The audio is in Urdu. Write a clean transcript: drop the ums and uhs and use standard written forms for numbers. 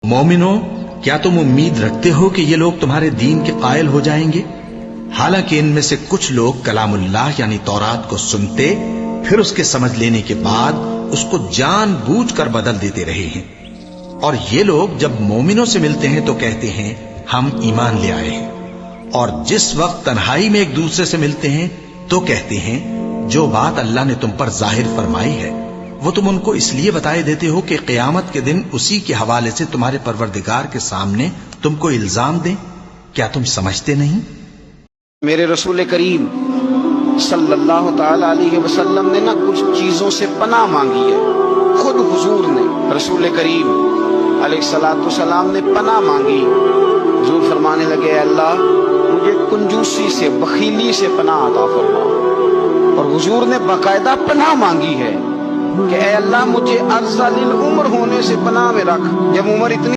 مومنو، کیا تم امید رکھتے ہو کہ یہ لوگ تمہارے دین کے قائل ہو جائیں گے؟ حالانکہ ان میں سے کچھ لوگ کلام اللہ یعنی تورات کو سنتے پھر اس کے سمجھ لینے کے بعد اس کو جان بوجھ کر بدل دیتے رہے ہیں، اور یہ لوگ جب مومنوں سے ملتے ہیں تو کہتے ہیں ہم ایمان لے آئے ہیں، اور جس وقت تنہائی میں ایک دوسرے سے ملتے ہیں تو کہتے ہیں جو بات اللہ نے تم پر ظاہر فرمائی ہے وہ تم ان کو اس لیے بتائے دیتے ہو کہ قیامت کے دن اسی کے حوالے سے تمہارے پروردگار کے سامنے تم کو الزام دیں۔ کیا تم سمجھتے نہیں؟ میرے رسول کریم صلی اللہ تعالی علیہ وسلم نے کچھ چیزوں سے پناہ مانگی ہے۔ خود حضور نے، رسول کریم علیہ الصلوۃ والسلام نے پناہ مانگی۔ حضور فرمانے لگے اے اللہ مجھے کنجوسی سے، بخیلی سے پناہ عطا فرما، اور حضور نے باقاعدہ پناہ مانگی ہے کہ اے اللہ مجھے ارذل العمر ہونے سے پناہ میں رکھ۔ جب عمر اتنی